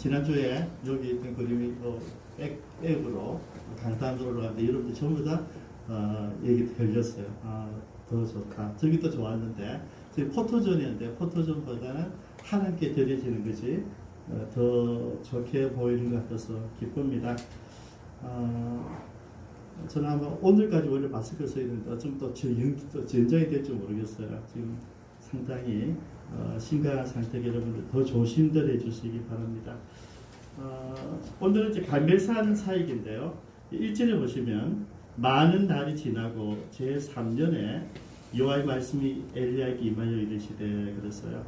지난주에 여기 있던 그림이 백으로 강단으로 올라가는데 여러분들 전부 다 얘기 들렸어요. 더 좋다. 저기도 좋았는데 저기 포토존이었는데 포토존보다는 하나님께 드려지는 것이 더 좋게 보이는 것 같아서 기쁩니다. 저는 아마 오늘까지 원래 마스크를 써야 되는데 좀 또 전장이 될지 모르겠어요. 지금 상당히 심각한 상태에 여러분들 더 조심들 해주시기 바랍니다. 오늘은 이제 갈멜산 사역인데요. 1절에 보시면 많은 날이 지나고 제3년에 여호와의 말씀이 엘리야에게 임하여 이르시되 그랬어요.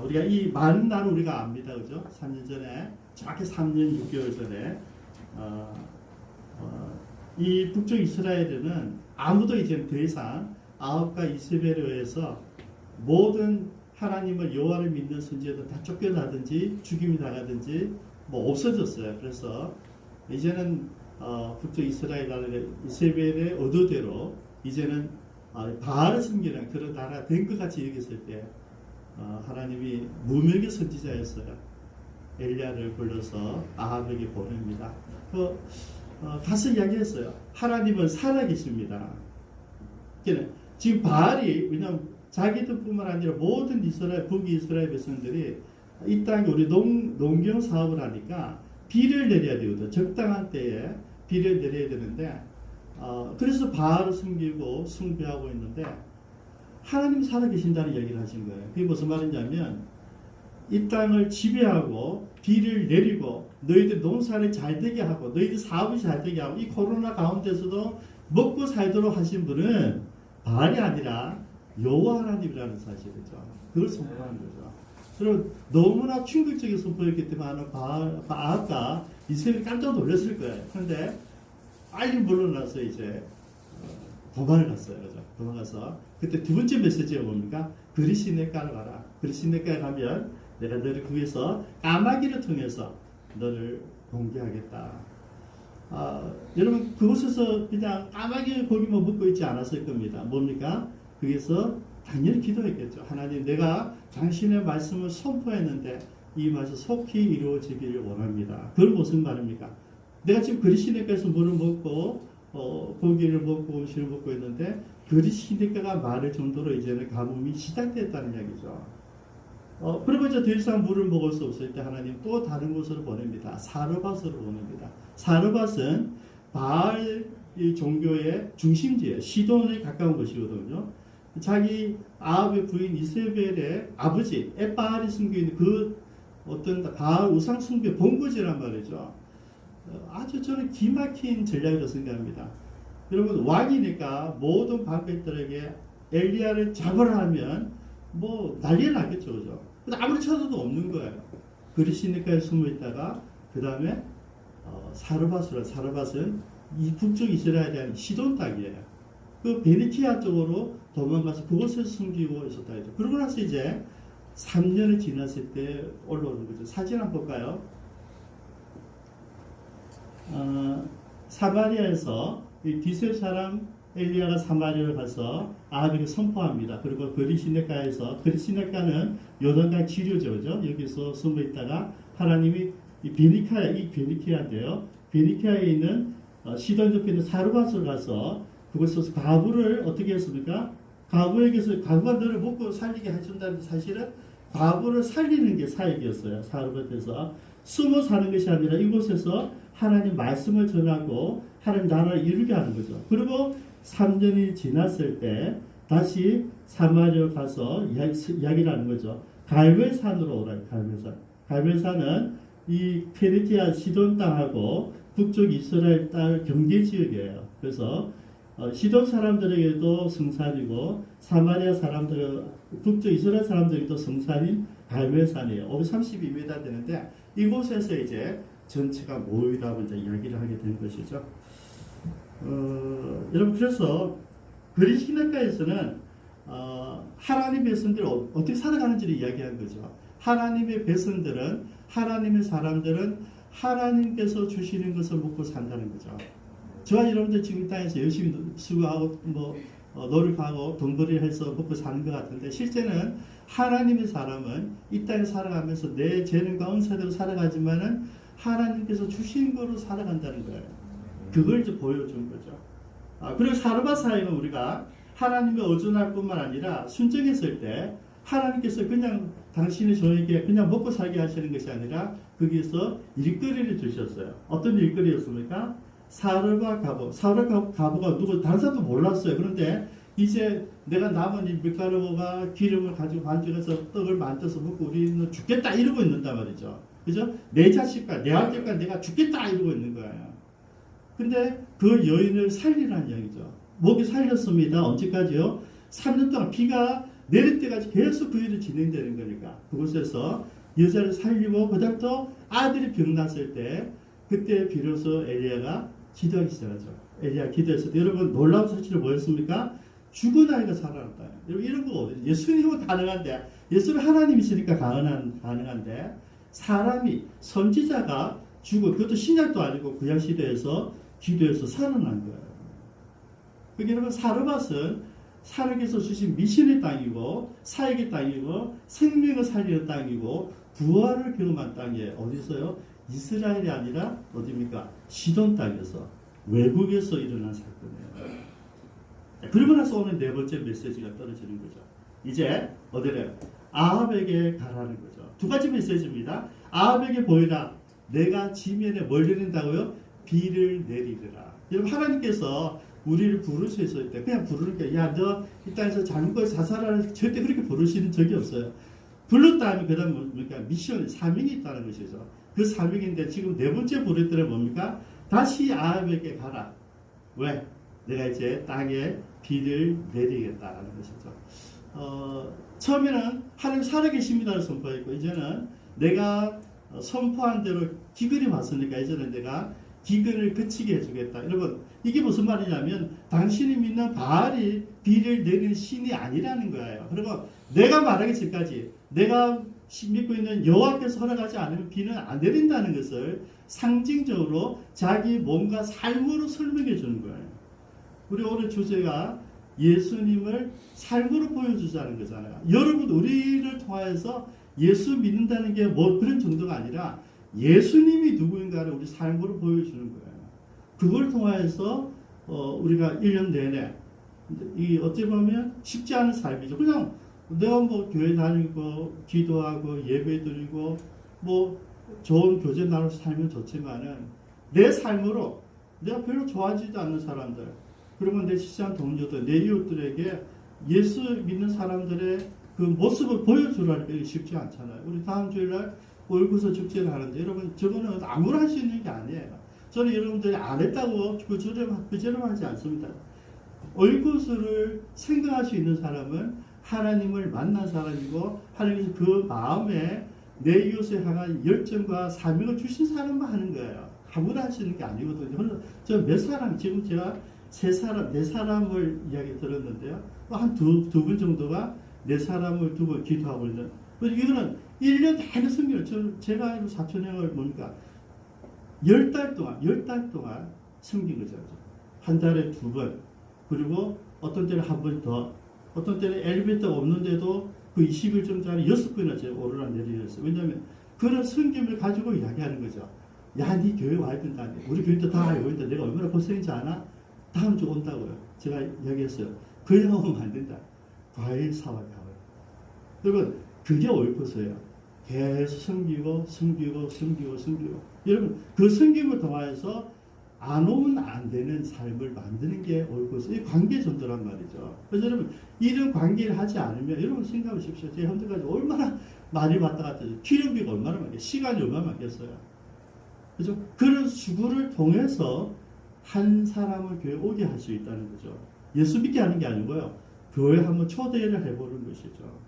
우리가 이 많은 날을 우리가 압니다. 그죠? 3년 전에 정확히 3년 6개월 전에 이 북쪽 이스라엘에는 아무도 이제 더 이상 아합과 이세벨에 의해서 모든 하나님을 여호와를 믿는 선지자들 다 쫓겨나든지 죽임이 나가든지 뭐 없어졌어요. 그래서 이제는 북쪽 이스라엘 나라의 이세벨의 의도대로 이제는 바알을 섬기는 그런 나라가 된 것 같이 여겼을 때 하나님이 무명의 선지자였어요. 엘리야를 불러서 아합에게 보냅니다. 가서 이야기했어요. 하나님은 살아계십니다. 지금 바알이 왜냐하면 자기들뿐만 아니라 모든 이스라엘 북이스라엘 백성들이 이 땅에 우리 농경 사업을 하니까 비를 내려야 되거든. 적당한 때에 비를 내려야 되는데 그래서 바알을 숨기고 숭배하고 있는데 하나님 살아계신다는 얘기를 하신 거예요. 그게 무슨 말이냐면 이 땅을 지배하고 비를 내리고 너희들 농사를 잘 되게 하고 너희들 사업이 잘 되게 하고 이 코로나 가운데서도 먹고 살도록 하신 분은 바알이 아니라 여호와 하나님이라는 사실이죠. 그걸 선포하는 거죠. 그리고 너무나 충격적인 선포였기 때문에 바알과 이스라엘이 깜짝 놀랐을 거예요. 그런데 빨리 물러나서 이제 도망을 갔어요. 그죠? 도망가서 그때 두 번째 메시지가 뭡니까? 그리 시내가를 가라. 그리 시내가에 가면 내가 너를 구해서 까마귀를 통해서 너를 공개하겠다. 여러분 그곳에서 그냥 까마귀 고기만 먹고 있지 않았을 겁니다. 뭡니까? 거기서 당연히 기도했겠죠. 하나님 내가 당신의 말씀을 선포했는데 이 말씀 속히 이루어지기를 원합니다. 그걸 무슨 말입니까? 내가 지금 그리시네가에서 물을 먹고 고기를 먹고 음식을 먹고 있는데 그리시네가가 말할 정도로 이제는 가뭄이 시작됐다는 이야기죠. 그리고 이제 더 이상 물을 먹을 수 없을 때 하나님 또 다른 곳으로 보냅니다. 사르밧으로 보냅니다. 사르밧은 바알 종교의 중심지에 시돈에 가까운 곳이거든요. 자기 아합의 부인 이세벨의 아버지 에바알이 숨겨있는 그 어떤 바알 우상 숭배 본거지란 말이죠. 아주 저는 기막힌 전략이라고 생각합니다. 여러분 왕이니까 모든 방백들에게 엘리야를 잡으라 하면 뭐 난리가 나겠죠. 그죠? 근데 아무리 찾아도 없는 거예요. 그리시니까에 숨어 있다가 그 다음에 사르밧은 이 북쪽 이스라엘에 대한 시돈 땅이에요. 그 베니키아 쪽으로 도망가서 그곳에서 숨기고 있었다 했죠. 그러고 나서 이제 3년이 지났을 때 올라오는 거죠. 사진 한번 볼까요? 사마리아에서 이 디셉 사람 엘리야가 사마리아를 가서 아합에게 선포합니다. 그리고 그리시네가에서 그리시네가는 요단강 지류죠. 여기서 숨어 있다가 하나님이 이 베니키아인데요. 베니키아에 있는 시돈 옆에 있는 사르밧으로 가서 그곳에서 과부를 어떻게 했습니까? 과부가 너를 먹고 살리게 해준다는 사실은 과부를 살리는 게 사역이었어요. 사르밧에서 숨어 사는 것이 아니라 이곳에서 하나님 말씀을 전하고 하나님 나라를 이루게 하는 거죠. 그리고 3년이 지났을 때 다시 사마리아 가서 이야기를 하는 거죠. 갈멜산으로 오라. 갈멜산은 이 페르기아 시돈 땅하고 북쪽 이스라엘 땅 경계 지역이에요. 그래서 시돈 사람들에게도 성산이고 사마리아 사람들 북쪽 이스라엘 사람들에게도 성산인 갈멜산이에요. 532m 되는데 이곳에서 이제 전체가 모이라고 이제 이야기를 하게 된 것이죠. 여러분 그래서 그리시네가에서는 하나님의 백성들이 어떻게 살아가는지를 이야기한 거죠. 하나님의 백성들은 하나님의 사람들은 하나님께서 주시는 것을 먹고 산다는 거죠. 저와 여러분들 지금 땅에서 열심히 수고하고 노력하고 돈벌이를 해서 먹고 사는 것 같은데 실제는 하나님의 사람은 이 땅에 살아가면서 내 재능과 은사대로 살아가지만은 하나님께서 주신 거로 살아간다는 거예요. 그걸 이제 보여준 거죠. 그리고 사르밧 사역은 우리가 하나님의 의존할 뿐만 아니라 순종했을 때 하나님께서 그냥 당신의 종에게 그냥 먹고 살게 하시는 것이 아니라 거기에서 일거리를 주셨어요. 어떤 일거리였습니까? 사르밧 가부가 누구 다른 사람도 몰랐어요. 그런데 이제 내가 남은 이 밀가루와 기름을 가지고 반죽해서 떡을 만들어서 먹고 우리는 죽겠다 이러고 있는단 말이죠. 그죠? 내 자식과 내 아들과 내가 죽겠다 이러고 있는 거예요. 근데 그 여인을 살리라는 이야기죠. 목이 살렸습니다. 언제까지요? 3년 동안 비가 내릴 때까지 계속 그 일이 진행되는 거니까 그곳에서 여자를 살리고 그다음부터 아들이 병났을 때 그때 비로소 엘리야가 기도하기 시작하죠. 엘리야 기도했을 때 여러분 놀라운 사실은 뭐였습니까? 죽은 아이가 살아났다. 여러분 이런 거거든요. 예수님은 가능한데 예수는 하나님이시니까 가능한데 사람이 선지자가 죽어 그것도 신약도 아니고 구약 시대에서 기도해서 살아난 거예요. 그게 여러분 사르밧은 하나님께서 주신 미신의 땅이고 사역의 땅이고 생명을 살리는 땅이고 부활을 경험한 땅에 어디서요? 이스라엘이 아니라 어디입니까? 시돈 땅에서 외국에서 일어난 사건이에요. 그러고 나서 오늘 네 번째 메시지가 떨어지는 거죠. 이제 어디래요? 아합에게 가라는 거죠. 두 가지 메시지입니다. 아합에게 보이라. 내가 지면에 뭘 내린다고요? 비를 내리리라. 여러분 하나님께서 우리를 부르실 때 그냥 부르니까 야 너 이 땅에서 잘못해서 자살하는 절대 그렇게 부르시는 적이 없어요. 불렀다 하면 그 다음 뭡니까? 미션, 사명이 있다는 것이죠. 그 사명인데 지금 네 번째 부르더라 뭡니까? 다시 아합에게 가라. 왜? 내가 이제 땅에 비를 내리겠다는 것이죠. 처음에는 하나님 살아계십니다를 선포했고 이제는 내가 선포한 대로 기근이 왔으니까 이제는 내가 기근을 그치게 해주겠다. 여러분 이게 무슨 말이냐면 당신이 믿는 바알이 비를 내리는 신이 아니라는 거예요. 그리고 내가 말하기 전까지 내가 믿고 있는 여호와께서 허락하지 않으면 비는 안 내린다는 것을 상징적으로 자기 몸과 삶으로 설명해 주는 거예요. 우리 오늘 주제가 예수님을 삶으로 보여주자는 거잖아요. 여러분 우리를 통하여서 예수 믿는다는 게 뭐 그런 정도가 아니라 예수님이 누구인가를 우리 삶으로 보여주는 거예요. 그걸 통하여서 우리가 1년 내내 이 어찌 보면 쉽지 않은 삶이죠. 그냥 내가 뭐 교회 다니고 기도하고 예배 드리고 뭐 좋은 교제 나눠서 살면 좋지만은 내 삶으로 내가 별로 좋아하지도 않는 사람들 그리고 내 시장 동료들 내 이웃들에게 예수 믿는 사람들의 그 모습을 보여주라는 게 쉽지 않잖아요. 우리 다음 주일날 월구서 축제를 하는데 여러분 저거는 아무나 할 수 있는 게 아니에요. 저는 여러분들이 안 했다고 부끄러워하지 않습니다. 월구서를 생각할 수 있는 사람은 하나님을 만난 사람이고 하나님께서 그 마음에 내 이웃에 향한 열정과 사명을 주신 사람만 하는 거예요. 아무나 할 수 있는 게 아니거든요. 저 몇 사람 지금 제가 네 사람을 이야기 들었는데요. 한 두 분 정도가 네 사람을 두고 기도하고 있는. 이거는 1년 내내 섬기는 제가 알고 사촌형을 보니까 10달 동안 섬긴 거죠. 한 달에 2번 그리고 어떤 때는 한 번 더 어떤 때는 엘리베이터가 없는데도 그 20일쯤짜리 6번이나 제가 오르락 내리렸어요. 왜냐하면 그런 섬김을 가지고 이야기하는 거죠. 야, 네 교회 와야 된다. 우리 교회도 다 알고 있다. 내가 얼마나 고생인지 아나? 다음 주 온다고요. 제가 이야기했어요. 그냥 오면 안 된다. 과일 사와요. 여러분 그게 옳고서요. 계속 섬기고. 여러분 그 섬김을 통하여서 안 오면 안 되는 삶을 만드는 게 옳고서 이 관계 전도란 말이죠. 그래서 여러분 이런 관계를 하지 않으면 여러분 생각해 보십시오. 제가 현재까지 얼마나 많이 왔다 갔다 했어요. 기름비가 얼마나 많겠어요. 시간이 얼마나 많겠어요. 그래서 그런 수고를 통해서 한 사람을 교회에 오게 할 수 있다는 거죠. 예수 믿게 하는 게 아니고요. 교회 한번 초대를 해보는 것이죠.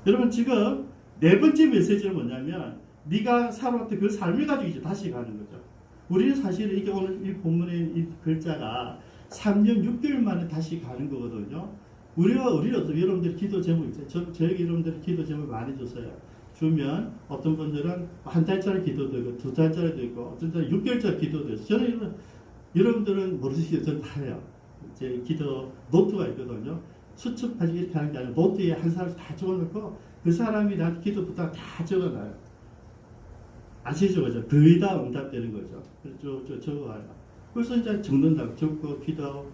여러분 지금 네 번째 메시지는 뭐냐면 네가 살아왔던 그 삶을 가지고 이제 다시 가는 거죠. 우리는 사실 이게 오늘 이 본문의 이 글자가 3년 6개월 만에 다시 가는 거거든요. 우리가 여러분들이 기도 제목 있죠. 저에게 여러분들이 기도 제목 많이 줬어요. 주면 어떤 분들은 한 달짜리 기도도 있고 2달짜리도 있고 어떤 때는 6개월짜리 기도도 있어요. 저는 여러분들은 모르시죠. 저는 다 해요. 제 기도 노트가 있거든요. 수첩까지 이렇게 하는 게 아니라 노트에 한 사람씩 다 적어놓고 그 사람이 나한테 기도 부탁 다 적어놔요. 아시죠? 그죠? 거의 다 응답되는 거죠. 그래서 적어와요. 그래서 이제 적는다고 적고 기도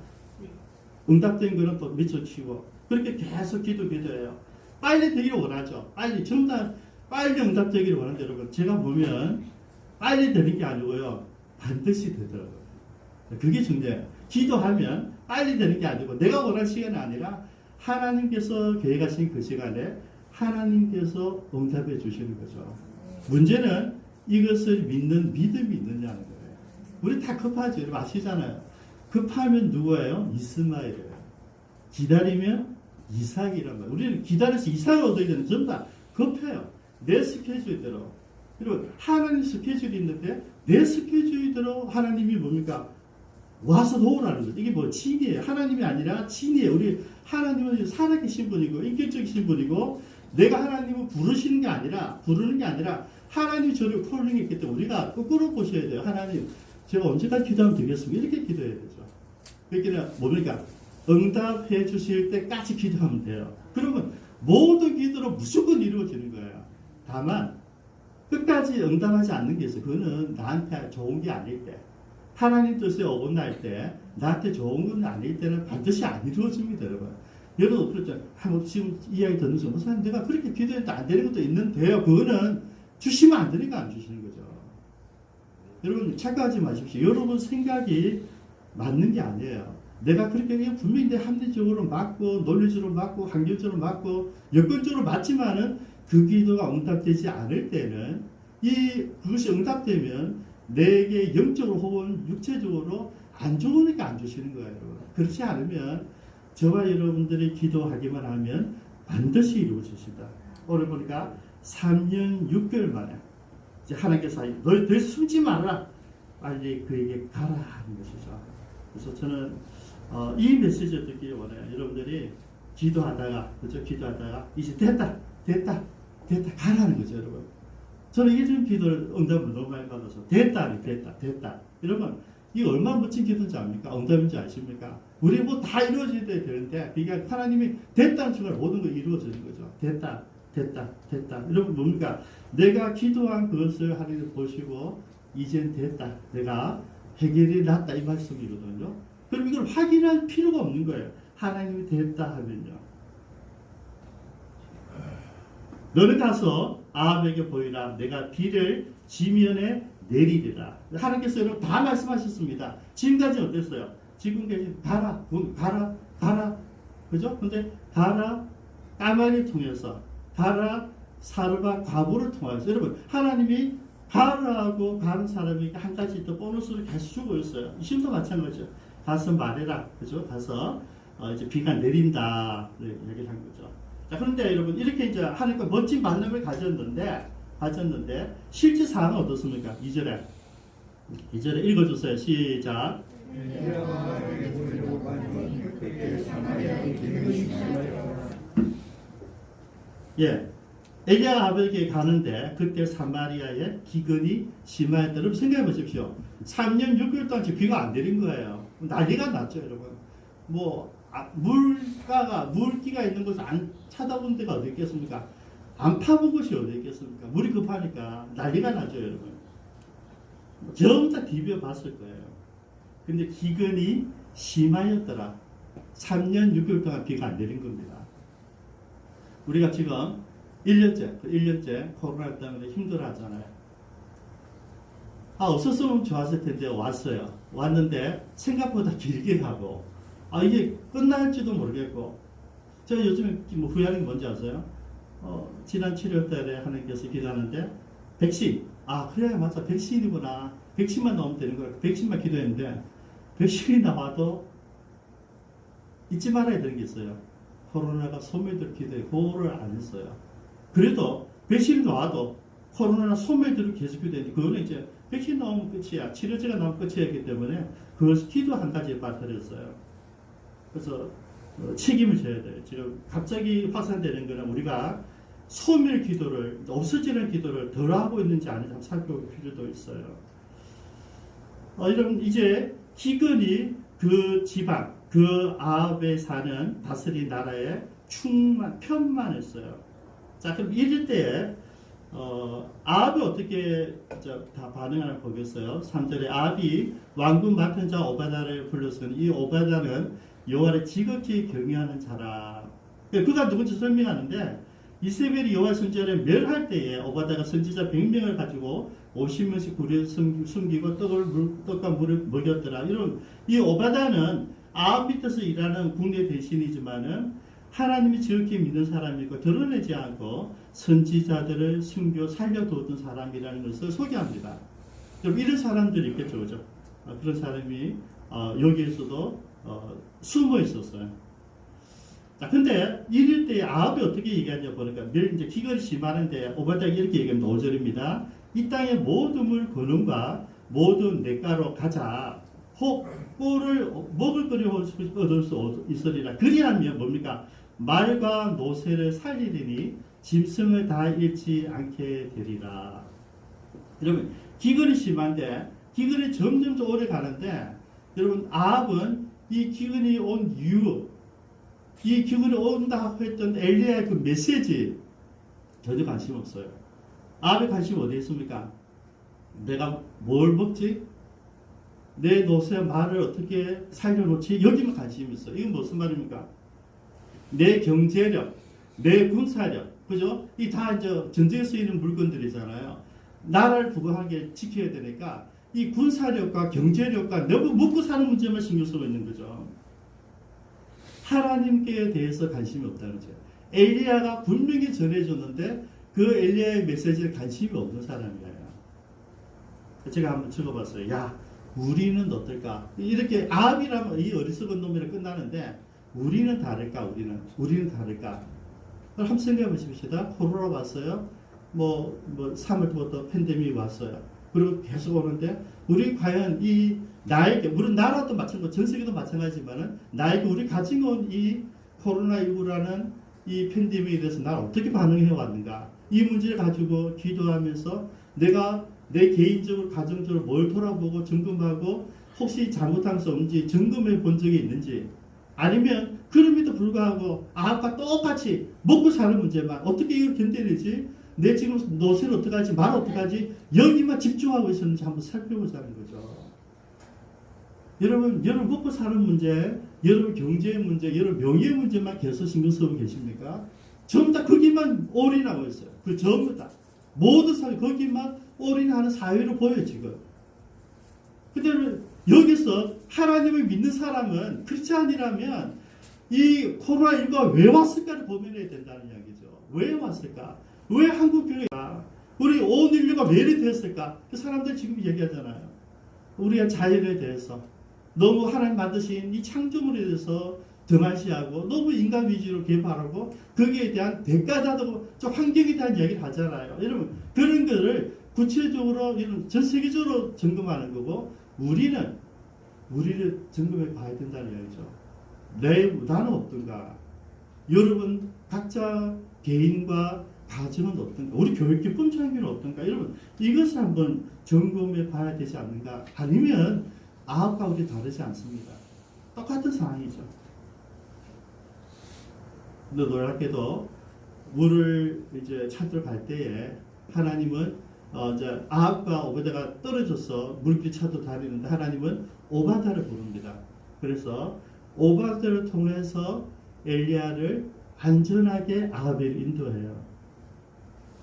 응답된 거는 또 밑쳐치고 그렇게 계속 기도해요. 빨리 되기를 원하죠. 빨리 전부 다 빨리 응답되기를 원하는데 여러분 제가 보면 빨리 되는 게 아니고요. 반드시 되더라고요. 그게 중요해요. 기도하면 빨리 되는 게 아니고 내가 원하는 시간이 아니라 하나님께서 계획하신 그 시간에 하나님께서 응답해 주시는 거죠. 문제는 이것을 믿는 믿음이 있느냐는 거예요. 우리 다 급하죠. 여러분 아시잖아요. 급하면 누구예요? 이스마엘이에요. 기다리면 이삭이란 말이에요. 우리는 기다려서 이삭을 얻어야 되는 전부 다 급해요. 내 스케줄대로. 그리고 하나님 스케줄이 있는데 내 스케줄대로 하나님이 뭡니까? 와서 도우라는 거죠. 이게 뭐 친이에요. 하나님이 아니라 친이에요. 우리 하나님은 살아계신 분이고 인격적이신 분이고 내가 하나님을 부르시는 게 아니라 부르는 게 아니라 하나님이 저를 콜링했기 때문에 우리가 거꾸로 보셔야 돼요. 하나님 제가 언제까지 기도하면 되겠습니까? 이렇게 기도해야 되죠. 그러니까 뭡니까? 응답해 주실 때까지 기도하면 돼요. 그러면 모든 기도로 무조건 이루어지는 거예요. 다만 끝까지 응답하지 않는 게 있어요. 그거는 나한테 좋은 게 아닐 때 하나님 뜻에 어긋날 때 나한테 좋은 건 아닐 때는 반드시 안 이루어집니다. 여러분 그렇죠. 지금 이야기 듣는 순간 목사님 내가 그렇게 기도해도 안 되는 것도 있는데요. 그거는 주시면 안 되니까 안 주시는 거죠. 여러분 착각하지 마십시오. 여러분 생각이 맞는 게 아니에요. 내가 그렇게 그냥 분명히 내 합리적으로 맞고 논리적으로 맞고 환경적으로 맞고 여건적으로 맞지만은 그 기도가 응답되지 않을 때는 그것이 응답되면 내게 영적으로 혹은 육체적으로 안 좋으니까 안 주시는 거예요. 그렇지 않으면 저와 여러분들이 기도하기만 하면 반드시 이루어지십니다. 오늘 보니까 3년 6개월 만에 이제 하나님께서 너희 더 숨지 말아라. 빨리 그에게 가라 하는 것이죠. 그래서 저는 이 메시지를 듣기 원해요. 여러분들이 기도하다가 그죠? 기도하다가 이제 됐다 가라는 거죠, 여러분. 저는 이게 지금 기도를 응답을 너무 많이 받아서 됐다. 이러면 이게 얼마나 멋진 기도인지 압니까? 응답인지 아십니까? 우리 뭐 다 이루어져야 되는데 그게 하나님이 됐다는 순간 모든 걸 이루어지는 거죠. 됐다. 여러분 뭡니까? 내가 기도한 그것을 하나님 보시고 이젠 됐다. 내가 해결이 났다 이 말씀이거든요. 그럼 이걸 확인할 필요가 없는 거예요. 하나님이 됐다 하면요. 너는 가서 아합에게 보이라. 내가 비를 지면에 내리리라. 하나님께서 여러분 다 말씀하셨습니다. 지금까지 어땠어요? 지금까지 가라. 그죠? 근데 가라 까마를 통해서 가라 사르바 과부를 통해서 여러분 하나님이 가라고 가는 사람에게 한 가지 더 보너스를 계속 주고 있어요. 지금도 마찬가지죠. 가서 말해라. 그죠? 가서 이제 비가 내린다. 네, 얘기를 한 거죠. 자, 그런데 여러분 이렇게 이제 하나님과 멋진 만남을 가졌는데 실제 상황은 어떻습니까? 2절에 읽어주세요. 시작. 예, 엘리야가 아합에게 가는데 그때 사마리아에 기근이 심하였다. 여러분 생각해 보십시오. 3년 6개월 동안 비가 안 내린 거예요. 난리가 났죠, 여러분. 뭐 물기가 있는 곳을 안 찾아본 데가 어디 있겠습니까? 안 파본 곳이 어디 있겠습니까? 물이 급하니까 난리가 나죠, 여러분. 전부 다 디벼 봤을 거예요. 근데 기근이 심하였더라. 3년 6개월 동안 비가 안 내린 겁니다. 우리가 지금 1년째 코로나 때문에 힘들어 하잖아요. 없었으면 좋았을 텐데 왔어요. 왔는데 생각보다 길게 가고 이게 끝날지도 모르겠고 제가 요즘에 뭐 후회하는 게 뭔지 아세요? 지난 7월달에 하나님께서 기도하는데 백신 그래 맞아 백신이구나. 백신만 나오면 되는 거야. 백신만 기도했는데 백신이 나와도 잊지 말아야 되는 게 있어요. 코로나가 소멸될 기도에 그거를 안 했어요. 그래도 백신이 나와도 코로나 소멸되는 계속 기도했는데 그거는 이제 백신 나오면 끝이야. 치료제가 나오면 끝이었기 때문에 그것을 기도 한 가지에 빠뜨렸어요. 그래서 책임을 져야 돼요. 지금 갑자기 확산되는 거는 우리가 소멸 기도를 없어지는 기도를 덜 하고 있는지 아닌지 한번 살펴볼 필요도 있어요. 이런 이제 기근이 그 지방 그 아합에 사는 다스린 나라에 편만했어요. 자, 그럼 이럴 때에 아합이 어떻게 다 반응하나 보겠어요. 3절에 아합이 왕군 맡은 자 오바다를 불렀으니 이 오바다는 여호와를 지극히 경외하는 자라. 그가 누군지 설명하는데 이세벨이 여호와 성전을 멸할 때에 오바다가 선지자 100명을 가지고 50명씩 굴에 숨기고 떡과 물을 먹였더라. 이런 이 오바다는 아합 밑에서 일하는 국내 대신이지만은 하나님이 지극히 믿는 사람이고 드러내지 않고 선지자들을 숨겨 살려두었던 사람이라는 것을 소개합니다. 그럼 이런 사람들이 있겠죠, 그죠? 그런 사람이 여기에서도 숨어 있었어요. 자, 근데 이럴 때 아합이 어떻게 얘기하냐 보니까 이제 기근이 심하는데 오바다가 이렇게 얘기합니다. 5절입니다. 이 땅의 모든 물 거num과 모든 냇가로 가자. 혹 꿀을 먹을 거리 얻을 수 있으리라. 그리하면 뭡니까? 말과 노새를 살리리니 짐승을 다 잃지 않게 되리라. 여러분 기근이 심한데 기근이 점점 더 오래 가는데 여러분 아합은 이 기근이 온 이유, 이 기근이 온다 했던 엘리야의 그 메시지 전혀 관심 없어요. 아합의 관심 어디에 있습니까? 내가 뭘 먹지? 내 노새 말을 어떻게 살려놓지? 여기만 관심이 있어. 이건 무슨 말입니까? 내 경제력, 내 군사력, 그죠? 이 다 이제 전쟁에 쓰이는 물건들이잖아요. 나라를 부강하게 지켜야 되니까 이 군사력과 경제력과 너무 먹고 사는 문제만 신경 쓰고 있는 거죠. 하나님께 대해서 관심이 없다는 거죠. 엘리야가 분명히 전해줬는데 그 엘리야의 메시지에 관심이 없는 사람이에요. 제가 한번 적어봤어요. 야, 우리는 어떨까? 이렇게 아합이라면 이 어리석은 놈이라 끝나는데 우리는 다를까? 우리는 다를까? 한번 생각해 보십시다. 코로나 왔어요. 뭐 3월부터 팬데믹이 왔어요. 그리고 계속 오는데 우리 과연 이 나에게, 물론 나라도 마찬가지, 전 세계도 마찬가지지만은 나에게 우리 가지고 온 이 코로나19라는 이 팬데믹에 대해서 난 어떻게 반응해 왔는가? 이 문제를 가지고 기도하면서 내가 내 개인적으로 가정적으로 뭘 돌아보고 점검하고 혹시 잘못한 수 없는지 점검해 본 적이 있는지, 아니면 그럼에도 불구하고 아합과 똑같이 먹고 사는 문제만 어떻게 이걸 견뎌내지, 내 지금 노세를 어떡하지, 말 어떡하지, 여기만 집중하고 있었는지 한번 살펴보자는 거죠. 여러분 먹고 사는 문제, 여러분 경제의 문제, 여러분 명예의 문제만 계속 신경 쓰고 계십니까? 전부 다 거기만 올인하고 있어요. 그 전부 다 모든 사회 거기만 올인하는 사회로 보여요 지금. 근데 여기서 하나님을 믿는 사람은 크리스찬이라면 이 코로나19가 왜 왔을까를 고민해야 된다는 이야기죠. 왜 왔을까? 왜 한국 교회가, 우리 온 인류가 왜 이렇게 됐을까? 그 사람들 지금 얘기하잖아요. 우리가 자연에 대해서 너무 하나님 만드신 이 창조물에 대해서 등한시하고 너무 인간 위주로 개발하고 거기에 대한 대가자도 환경에 대한 이야기를 하잖아요. 여러분 그런 거를 구체적으로 전 세계적으로 점검하는 거고, 우리를 점검해 봐야 된다는 이야기죠. 나는 어떤가? 여러분 각자 개인과 가정은 어떤가? 우리 교육기품 장비는 어떤가? 여러분 이것을 한번 점검해 봐야 되지 않는가? 아니면 아합과 우리 다르지 않습니다. 똑같은 상황이죠. 근데 놀랍게도 물을 이제 찾으러 갈 때에 하나님은 이제 아합과 오바다가 떨어져서 물길 찾으러 다니는데 하나님은 오바다를 부릅니다. 그래서 오바다를 통해서 엘리야를 안전하게 아합을 인도해요.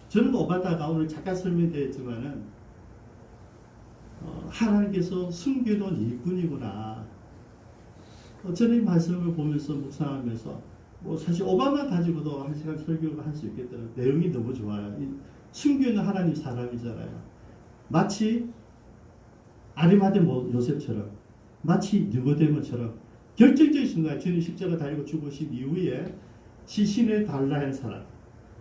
저는 오바다가 오늘 잠깐 설명되었지만은 하나님께서 숨겨놓은 일꾼이구나. 저는 이 말씀을 보면서 묵상하면서 사실 오바마 가지고도 한 시간 설교를 할 수 있겠더라고요. 내용이 너무 좋아요. 숨겨있는 하나님 사람이잖아요. 마치 아리마대 요셉처럼, 마치 느고데모처럼 결정적인 순간 주님 십자가 달리고 죽으신 이후에 시신을 달라 한 사람,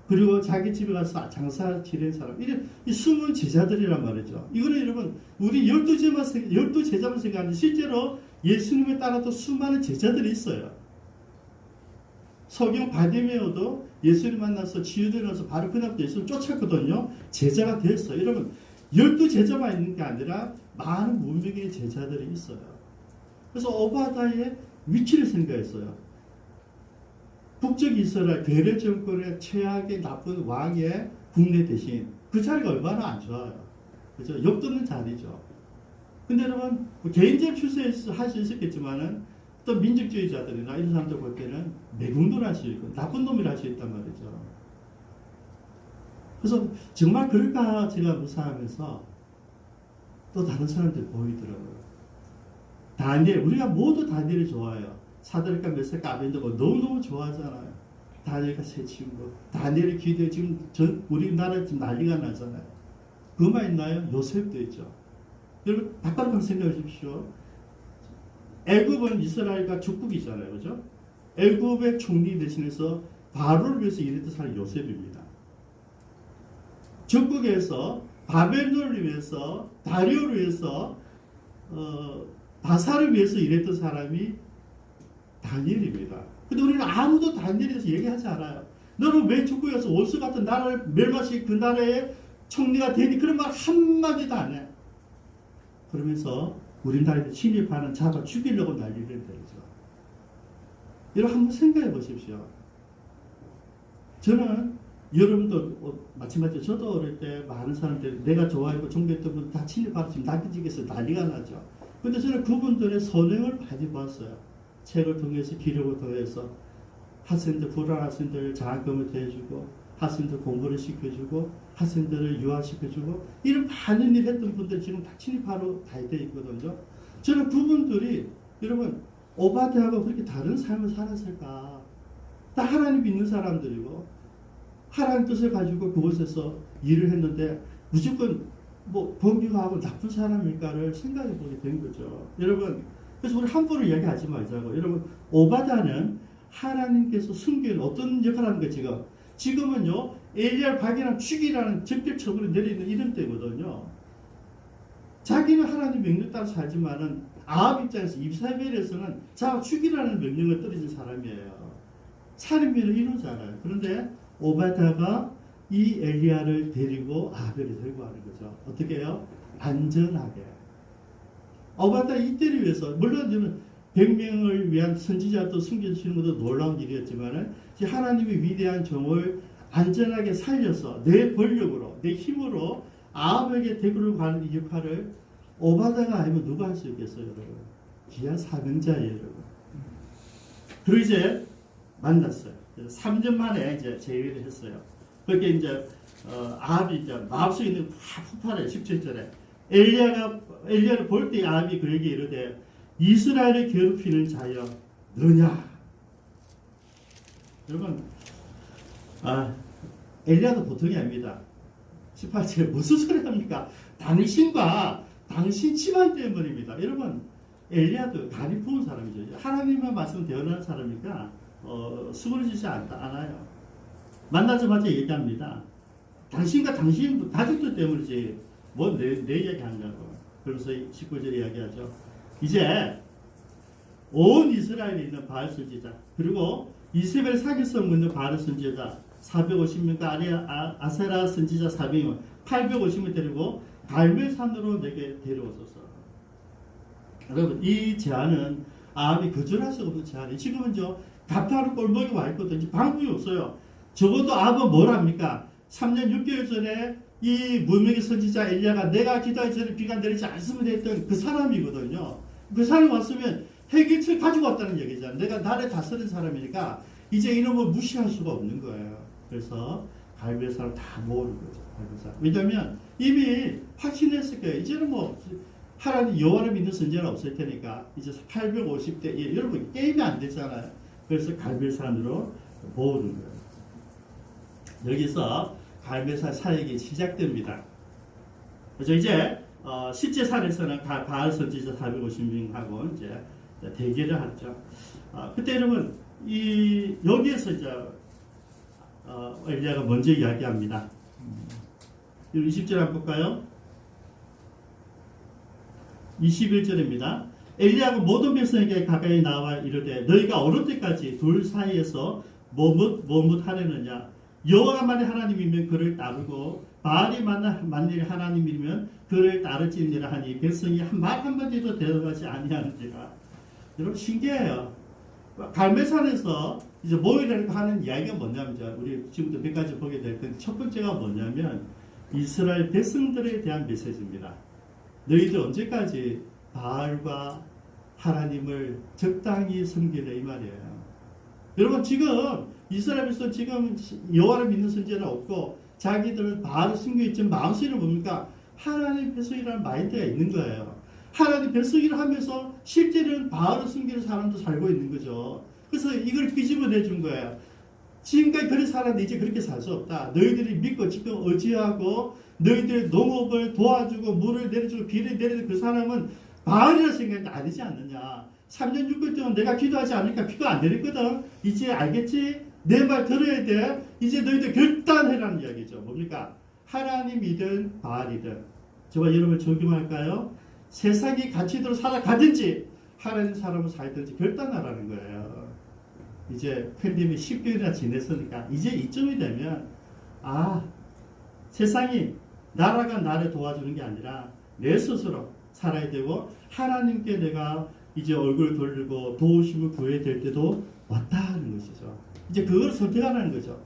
그리고 자기 집에 가서 장사 지낸 사람, 이런 이 숨은 제자들이란 말이죠. 이거는 여러분 우리 12제자만 생각하는데 실제로 예수님을 따랐던 수많은 제자들이 있어요. 서경 바디메오도 예수님 만나서 치유되면서 바로 그날부터 예수를 쫓았거든요. 제자가 됐어요. 여러분 12제자만 있는 게 아니라 많은 문명의 제자들이 있어요. 그래서 오바다의 위치를 생각했어요. 북쪽 이스라엘 괴뢰 정권의 최악의 나쁜 왕의 국내 대신 그 자리가 얼마나 안 좋아요. 그죠? 욕듣는 자리죠. 근데 여러분, 뭐 개인적 출세할 수 있었겠지만은 또 민족주의자들이나 이런 사람들 볼 때는 매국노를 할 수 있고 나쁜 놈이라 할 수 있단 말이죠. 그래서 정말 그럴까 제가 무사하면서 또 다른 사람들 보이더라고요. 다니엘, 우리가 모두 다니엘이 좋아요. 사드락과 메삭과 아벤느고 너무너무 좋아하잖아요. 다니엘과 새 친구, 다니엘의 기도에 지금 우리나라에 지금 난리가 나잖아요. 그것만 있나요? 요셉도 있죠. 여러분 바깥으로 생각해 주십시오. 애굽은 이스라엘과 죽국이잖아요, 그죠? 애굽의 총리 대신해서 바로를 위해서 일했던 사람이 요셉입니다. 적국에서 바벨론을 위해서 다리오를 위해서 바사를 위해서 일했던 사람이 다니엘입니다. 근데 우리는 아무도 다니엘에 대해서 얘기하지 않아요. 너는 왜 적국에서 원수 같은 나라를 멸망시 그 나라의 총리가 되니 그런 말 한마디도 안 해. 그러면서 우리나라에 침입하는 잡아 죽이려고 난리를 내죠. 여러분 한번 생각해 보십시오. 저는 여러분도 마찬가지로 저도 어릴 때 많은 사람들이 내가 좋아하고 존경했던 분 다 침입하고 지금 낙지직에서 난리가 나죠. 근데 저는 그분들의 선행을 많이 봤어요. 책을 통해서 기록을 통해서 학생들 불안 학생들 장학금을 대주고 학생들 공부를 시켜주고 학생들을 유학시켜주고 이런 많은 일 했던 분들 지금 다 침입하러 다 돼 있거든요. 저는 그분들이 여러분 오바댜하고 그렇게 다른 삶을 살았을까? 다 하나님 믿는 사람들이고 하나님 뜻을 가지고 그곳에서 일을 했는데 무조건 뭐 범죄하고 나쁜 사람일까를 생각해 보게 된 거죠. 여러분 그래서 우리 함부로 이야기하지 말자고. 여러분 오바댜는 하나님께서 숨긴 어떤 역할을 하는 거예요. 지금은요 엘리야를 발견하면 죽이라는 적결처분을 내리는 이런 때거든요. 자기는 하나님 명령 따라 살지만은 아합 입장에서 이사벨에서는 자가 죽이라는 명령을 떨어진 사람이에요. 살인미를 이루잖아요. 그런데 오바댜가 이 엘리야를 데리고 아벨을 데리고 가는 거죠. 어떻게 해요? 안전하게. 오바댜 이때를 위해서 물론 저는 100명을 위한 선지자도 숨겨주시는 것도 놀라운 일이었지만 하나님의 위대한 종을 안전하게 살려서 내 권력으로 내 힘으로 아합에게 데리고 가는 이 역할을 오바댜가 아니면 누가 할 수 있겠어요, 여러분? 귀한 사명자예요, 여러분. 그리고 이제 만났어요. 3년 만에 이제 재회를 했어요. 그렇게 이제 아합이 이제 마음속에 있는 폭발해 17절에 엘리야를 볼 때 아합이 그에게 이르되 이스라엘을 괴롭히는 자여 너냐? 여러분 엘리야도 보통이 아닙니다. 18절에 무슨 소리 합니까? 당신과 당신 집안 때문입니다. 여러분 엘리야도 간이 부은 사람이죠. 하나님만 말씀 대언하는 사람이니까 수그러지지 않아요. 만나자마자 얘기합니다. 당신과 당신 가족들 때문이지 뭐 내 이야기 한다고. 그러면서 19절에 이야기하죠. 이제 온 이스라엘에 있는 바알 선지자 그리고 이세벨 사기성 묻는 바알 선지자 450명과 아세라 선지자 400명 850명 데리고 갈멜산으로 내게 데려오소서. 여러분 이 제안은 아합이 거절할 수가 없는 제안이에요. 지금은요 가파른 꼴목이 와 있거든요. 방법이 없어요. 적어도 아합은 뭘 합니까? 3년 6개월 전에 이 무명의 선지자 엘리야가 내가 기도하기 전에 비가 내리지 않으면 했던 그 사람이거든요. 그 사람이 왔으면 해결책을 가지고 왔다는 얘기잖아요. 내가 나를 다스린 사람이니까 이제 이놈을 무시할 수가 없는 거예요. 그래서 갈멜 사람 다 모으는 거죠. 왜냐하면 이미 확신했을 거예요. 이제는 뭐 하나님 여호와를 믿는 선지자는 없을 테니까 이제 850대 여러분 게임이 안 되잖아요. 그래서 갈멜 산으로 모으는 거예요. 여기서 갈멜산 사역이 시작됩니다. 그래서 이제 실제 산에서는 바알 선지자 450명하고 이제 대결을 하죠. 그때 여러분 여기에서 이제 엘리야가 먼저 이야기합니다. 20절 한번 볼까요? 21절입니다. 엘리야가 모든 백성에게 가까이 나와 이르되 너희가 어느 때까지 둘 사이에서 머뭇하려느냐? 여호와가 만일 하나님이면 그를 따르고 바알이 만일 하나님이면 그를 따를지니라 하니 백성이 말 한마디도 대답하지 아니하는지라. 여러분 신기해요. 갈매산에서 이제 모이라고 하는 이야기가 뭐냐면, 우리 지금부터 몇 가지 보게 될 텐데, 첫 번째가 뭐냐면, 이스라엘 백성들에 대한 메시지입니다. 너희들 언제까지 바알과 하나님을 적당히 섬기려 이 말이에요. 여러분, 지금 이스라엘에서 지금 여호와를 믿는 선지자는 없고 자기들은 바알을 섬기고 있지만 마음속에 뭡니까? 하나님 백성이라는 마인드가 있는 거예요. 하나님 백성이라 하면서 실제로는 바알을 숨기는 사람도 살고 있는 거죠. 그래서 이걸 끄집어내 준 거예요. 지금까지 그렇게 살았는데 이제 그렇게 살 수 없다. 너희들이 믿고 지금 의지하고 너희들의 농업을 도와주고 물을 내려주고 비를 내려주고 그 사람은 바알이라 생각이 아니지 않느냐. 3년 6개월 동안 내가 기도하지 않으니까 비가 안 내렸거든. 이제 알겠지? 내 말 들어야 돼. 이제 너희들 결단해라는 이야기죠. 뭡니까? 하나님이든 바알이든. 저와 여러분 적용할까요? 세상의 가치대로 살아가든지 하나님 사람을 살든지 결단하라는 거예요. 이제 팬데믹 10개월이나 지냈으니까 이제 이쯤이 되면 세상이 나라가 나를 도와주는 게 아니라 내 스스로 살아야 되고 하나님께 내가 이제 얼굴 돌리고 도우심을 구해야 될 때도 왔다 하는 것이죠. 이제 그걸 선택하라는 거죠.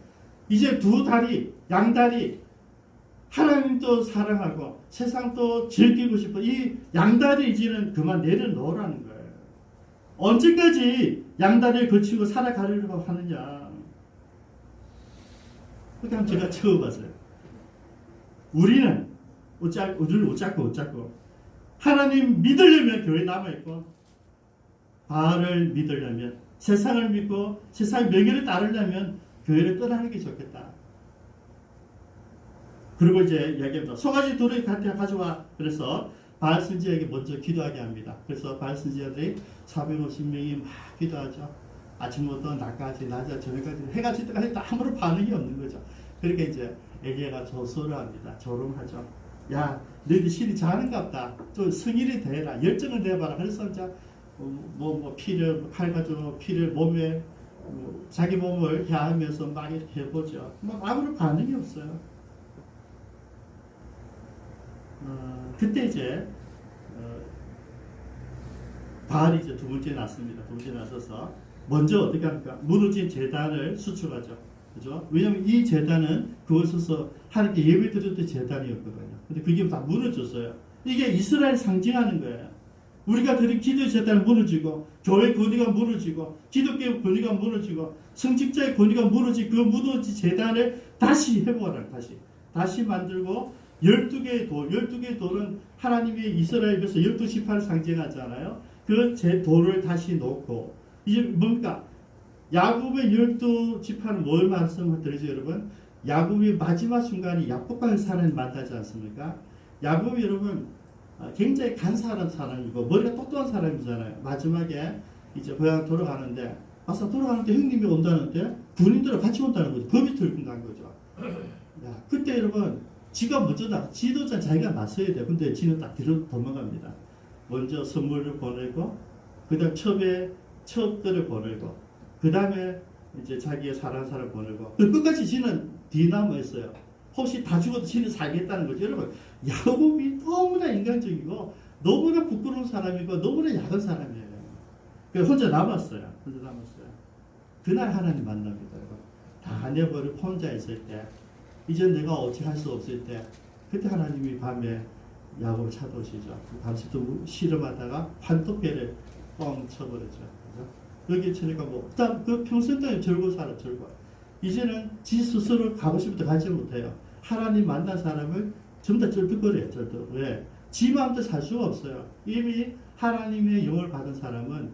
이제 두 다리, 양다리 하나님도 사랑하고 세상도 즐기고 싶어. 이 양다리 이제는 그만 내려놓으라는 거예요. 언제까지 양다리를 거치고 살아가려고 하느냐. 그렇게 한번 제가 채워봤어요. 우리는 웃자고 하나님 믿으려면 교회 남아있고 바알을 믿으려면 세상을 믿고 세상의 명예를 따르려면 교회를 떠나는 게 좋겠다. 그리고 이제 이야기합니다. 송아지 둘을 가져와. 그래서 바알 선지자에게 먼저 기도하게 합니다. 그래서 바알 선지자들이 450명이 막 기도하죠. 아침부터 낮까지, 낮에 저녁까지, 해가 질 때까지 아무런 반응이 없는 거죠. 그러니까 이제 엘리야가 조소를 합니다. 조롱하죠. 야, 너희들 신이 잘하는갑다. 좀 성일이 되라. 열정을 내봐라. 그래서 이제 피를 칼 가지고 피를 몸에 자기 몸을 향하면서 막 이렇게 해보죠. 아무런 반응이 없어요. 그때 이제 바알이 이제 두 번째 났습니다. 두 번째 나서서 먼저 어떻게 합니까? 무너진 제단을 수축하죠. 그죠? 왜냐면 이 제단은 그곳에서 하나님께 예배 드렸던 제단이었거든요. 근데 그게 다 무너졌어요. 이게 이스라엘 상징하는 거예요. 우리가 드린 기도의 제단은 무너지고 교회 권위가 무너지고 기독교의 권위가 무너지고 성직자의 권위가 무너지고 그 무너진 제단을 다시 회복하라. 다시 만들고 12개의 돌, 12개의 돌은 하나님의 이스라엘에서 12지파를 상징하잖아요. 그 제 돌을 다시 놓고 이게 뭡니까? 야곱의 12지파는 뭘 말씀드리죠, 여러분? 야곱이 마지막 순간에 야곱과의 사람을 만나지 않습니까? 야곱이 여러분 굉장히 간사한 사람이고 머리가 똑똑한 사람이잖아요. 마지막에 이제 고향 돌아가는데 돌아가는데 형님이 온다는데 군인들하고 같이 온다는 거죠. 법이 들어간 거죠. 야, 그때 여러분 지가 먼저 지도자 자기가 맞서야 돼. 근데 지는 딱 뒤로 도망갑니다. 먼저 선물을 보내고 그 다음 첩들을 보내고 그 다음에 이제 자기의 사랑하는 사람을 보내고 끝까지 지는 뒤남아 있어요. 혹시 다 죽어도 지는 살겠다는 거죠. 여러분 야곱이 너무나 인간적이고 너무나 부끄러운 사람이고 너무나 약한 사람이에요. 그래서 혼자 남았어요. 그날 하나님 만납니다. 다 내버리고 혼자 있을 때 이제 내가 어찌 할 수 없을 때 그때 하나님이 밤에 야곱을 찾아오시죠. 밤새도 씨름하다가 환토뼈를 뻥 쳐버렸죠. 여기 치니까 그 평생 동안 절고 살아. 이제는 지 스스로 가고 싶을 때 가지 못해요. 하나님 만난 사람을 전부 다 쩔뚝거려요. 왜? 지 마음대로 살 수가 없어요. 이미 하나님의 영을 받은 사람은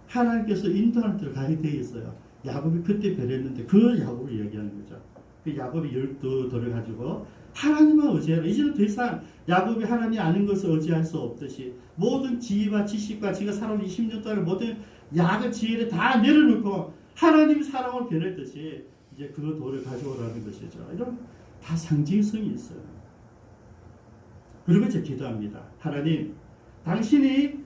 하나님께서 인도하는 대로 가게 되어 있어요. 야곱이 그때 배렸는데 그 야곱을 얘기하는 거죠. 그 야곱이 12돌을 가지고 하나님만 의지해라. 이제는 더 이상 야곱이 하나님이 아는 것을 의지할 수 없듯이 모든 지혜와 지식과 지가 살아온 20년 동안 모든 약을 지혜를 다 내려놓고 하나님이 사람을 변했듯이 이제 그 돌을 가져오라는 것이죠. 이런 다 상징성이 있어요. 그리고 이제 기도합니다. 하나님, 당신이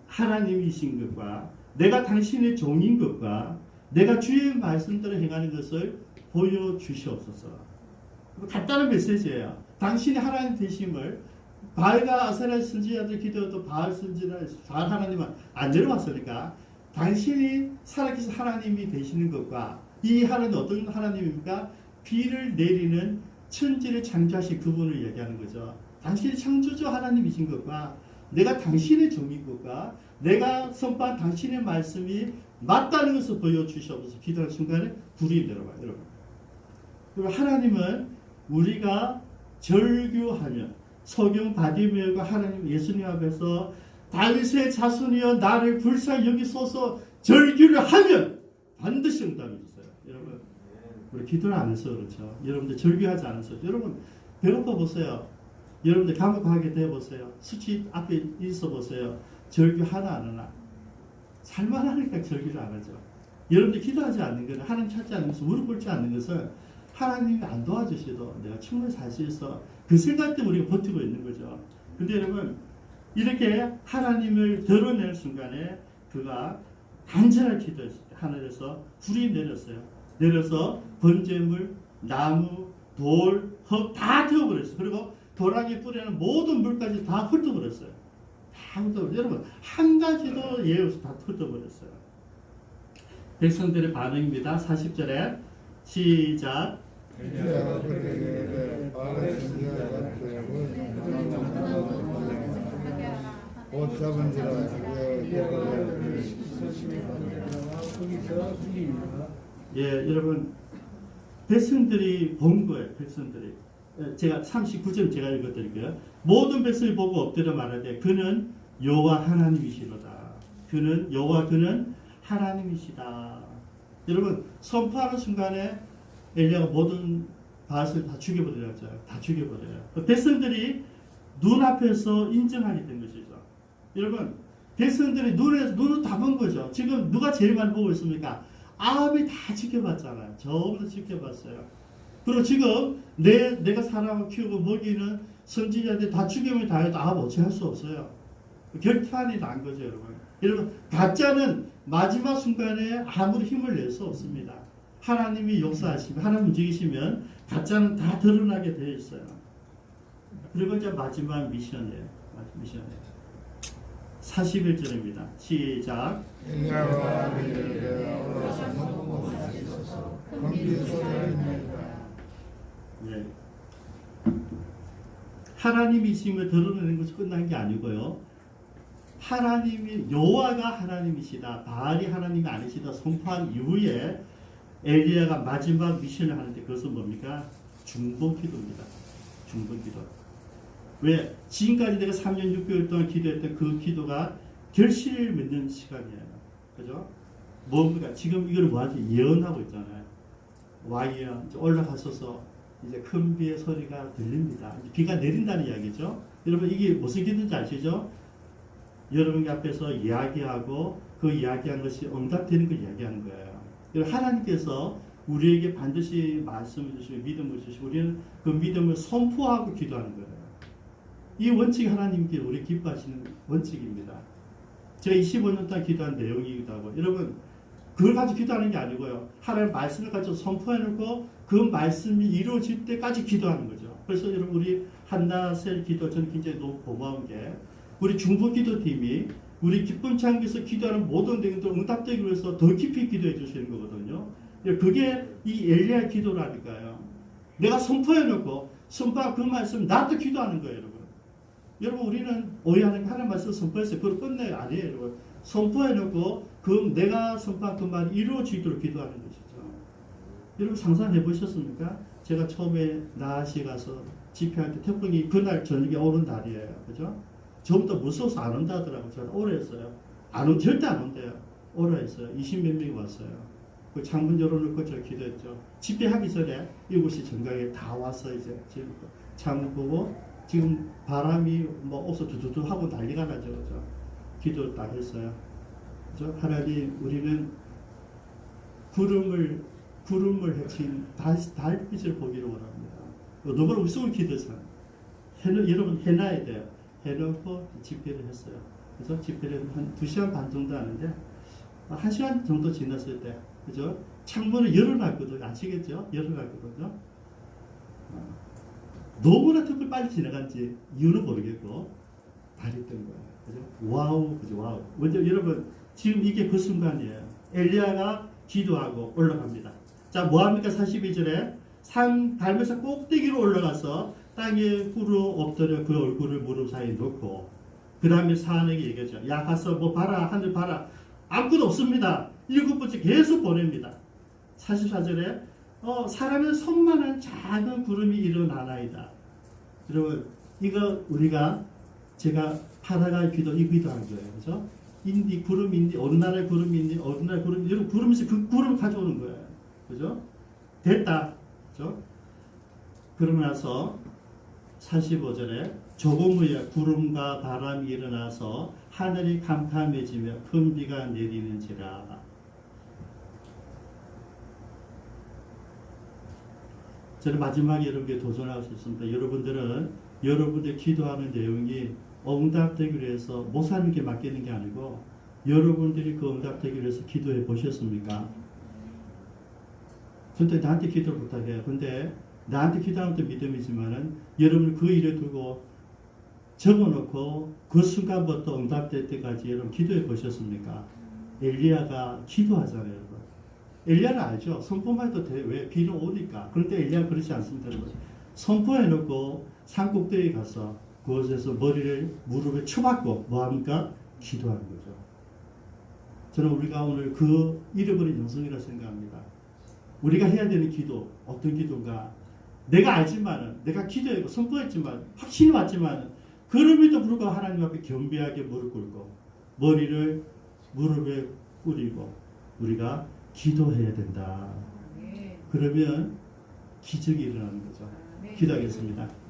하나님이신 것과 내가 당신의 종인 것과 내가 주의 말씀대로 행하는 것을 보여주시옵소서. 간단한 메시지예요. 당신이 하나님 되심을 바알과 아세라 선지자들 기도도 바알 하나님은 안 내려왔으니까 당신이 살아계신 하나님이 되시는 것과 이 하나님은 어떤 하나님입니까? 비를 내리는 천지를 창조하신 그분을 얘기하는 거죠. 당신이 창조주 하나님이신 것과 내가 당신의 종인 것과 내가 선포한 당신의 말씀이 맞다는 것을 보여주시옵소서. 기도하는 순간에 불이 내려와요. 여러분. 그리고 하나님은 우리가 절규하며 소경 바디메어가 하나님 예수님 앞에서 다윗의 자손이여 나를 불쌍히 여기소서 절규를 하면 반드시 응답이 있어요. 여러분 우리 기도를 안 해서 그렇죠. 여러분들 절규하지 않아서 여러분 배고파 보세요. 여러분들 감옥 가게 돼 보세요. 수치 앞에 있어 보세요. 절규 하나 안 하나. 살만하니까 절규를 안 하죠. 여러분들 기도하지 않는 것은 하나님 찾지 않는 것은 무릎 꿇지 않는 것은 하나님이 안 도와주셔도 내가 충분히 살 수 있어. 그 생각 때문에 우리가 버티고 있는 거죠. 근데 여러분 이렇게 하나님을 드러내는 순간에 그가 간절하게 기도했을 때 하늘에서 불이 내렸어요. 내려서 번제물, 나무, 돌, 흙 다 태워버렸어요. 그리고 도랑에 뿌리는 모든 물까지 다 훑어버렸어요. 다 훑어버렸어요. 여러분 한 가지도 예외 없이 다 훑어버렸어요. 백성들의 반응입니다. 40절에 시작. 예, 여러분 백성들이 본 거예요. 백성들이 제가 39절 제가 읽어드릴게요. 모든 백성이 보고 엎드려 말하되 그는 여호와 하나님이시로다. 그는 여호와 그는 하나님이시다. 여러분 선포하는 순간에 엘리야가 모든 바알을 다 죽여버렸죠. 다 죽여버려요. 백성들이 눈앞에서 인정하게 된 것이죠. 여러분 백성들이 눈을 다 본 거죠. 지금 누가 제일 많이 보고 있습니까? 아합이 다 지켜봤잖아요. 전부 다 지켜봤어요. 그리고 지금 내가 사람을 키우고 먹이는 선지자들 다 죽이면 다 해도 아합 어찌 할 수 없어요. 결판이 난 거죠, 여러분. 여러분 가짜는 마지막 순간에 아무리 힘을 낼 수 없습니다. 하나님이 역사하시면 하나님 움직이시면 가짜는 다 드러나게 되어 있어요. 그리고 이제 마지막 미션이에요. 41절입니다. 시작. 네. 하나님이심을 드러내는 것이 끝난 게 아니고요. 하나님이 여호와가 하나님이시다. 바알이 하나님이 아니시다. 선포한 이후에 엘리야가 마지막 미션을 하는데 그것은 뭡니까? 중보기도입니다. 중보기도. 왜? 지금까지 내가 3년 6개월 동안 기도했던 그 기도가 결실을 맺는 시간이에요. 그죠? 뭡니까? 지금 이걸 뭐하지? 예언하고 있잖아요. 와이어 올라가셔서 이제 큰 비의 소리가 들립니다. 비가 내린다는 이야기죠. 여러분 이게 무슨 기도인지 아시죠? 여러분 앞에서 이야기하고 그 이야기한 것이 응답되는 걸 이야기하는 거예요. 하나님께서 우리에게 반드시 말씀을 주시고 믿음을 주시고 우리는 그 믿음을 선포하고 기도하는 거예요. 이 원칙이 하나님께 우리 기뻐하시는 원칙입니다. 제가 25년 동안 기도한 내용이기도 하고 여러분 그걸 가지고 기도하는 게 아니고요. 하나님의 말씀을 가지고 선포해놓고 그 말씀이 이루어질 때까지 기도하는 거죠. 그래서 여러분 우리 한나셀 기도 저는 굉장히 너무 고마운 게 우리 중보기도팀이 우리 기쁨 창기에서 기도하는 모든 내용들 응답되기 위해서 더 깊이 기도해 주시는 거거든요. 그게 이 엘리야 기도라니까요. 내가 선포해놓고 선포한 그 말씀 나도 기도하는 거예요, 여러분. 여러분 우리는 오해하는 하나님 말씀 선포해서 그걸 끝내요. 아니에요, 여러분. 선포해놓고 그 내가 선포한 그 말이 이루어지도록 기도하는 것이죠. 여러분 상상해 보셨습니까? 제가 처음에 나아시에 가서 집회할 때 태풍이 그날 저녁에 오는 날이에요. 그죠? 전부터 무서워서 안 온다 하더라고요. 제가 오래 했어요. 절대 안 온대요. 오래 했어요. 20몇 명이 왔어요. 그 창문 열어놓고 저 기도했죠. 집회하기 전에 7시 정각에 다 와서 이제 창문 보고 지금 바람이 뭐 옷을 두두두 하고 난리가 나죠. 그죠? 기도 딱 했어요. 그죠? 하나님, 우리는 구름을 헤친 달빛을 보기를 원합니다. 너무 우스운 기도잖아요. 여러분 해놔야 돼요. 해놓고 집회를 했어요. 그래서 집회를 한 2시간 반 정도 하는데 1시간 정도 지났을 때 그죠? 창문을 열어놨거든요. 아시겠죠? 열어놨거든요. 너무나 특별 빨리 지나간지 이유는 모르겠고 발휘된 거예요. 그죠? 와우, 그죠? 와우. 먼저 여러분, 지금 이게 그 순간이에요. 엘리야가 기도하고 올라갑니다. 자, 뭐합니까? 42절에 산 달면서 꼭대기로 올라가서 땅에 꿇어 엎드려 그 얼굴을 무릎 사이에 놓고 그 다음에 사안에게 얘기하죠. 야, 가서 뭐 봐라, 하늘 봐라. 아무것도 없습니다. 7번째 계속 보냅니다. 44절에 사람의 손만한 작은 구름이 일어나나이다. 여러분, 이거 우리가 제가 파다가 기도, 이 기도한 거예요. 그죠? 인디, 구름 인디, 어느 나라에 구름이 있니, 어느 나라에 구름이 있니, 여러분, 구름에서 그 구름 가져오는 거예요. 그죠? 됐다. 그죠? 그러고 나서 45절에 조금 후에 구름과 바람이 일어나서 하늘이 캄캄해지며 큰 비가 내리는지라. 저는 마지막에 여러분께 도전하고 싶습니다. 여러분들은 여러분들 기도하는 내용이 응답되기 위해서 목사님께 맡기는 게 아니고 여러분들이 그 응답되기 위해서 기도해 보셨습니까? 근데 나한테 기도를 부탁해요. 근데 나한테 기도하는 것도 믿음이지만은 여러분 그 일을 두고 적어놓고 그 순간부터 응답될 때까지 여러분 기도해 보셨습니까? 엘리야가 기도하잖아요. 여러분. 엘리야는 알죠. 선포만 해도 돼. 왜? 비는 오니까. 그런데 엘리야는 그렇지 않습니다. 여러분. 선포해놓고 산꼭대기에 가서 그곳에서 머리를 무릎에 쳐박고 뭐합니까? 기도하는 거죠. 저는 우리가 오늘 그 잃어버린 영성이라고 생각합니다. 우리가 해야 되는 기도, 어떤 기도인가? 내가 알지만은, 내가 기도했고 선포했지만, 확신이 왔지만은, 그럼에도 불구하고 하나님 앞에 겸비하게 무릎 꿇고, 머리를 무릎에 꿇이고, 우리가 기도해야 된다. 그러면 기적이 일어나는 거죠. 기도하겠습니다.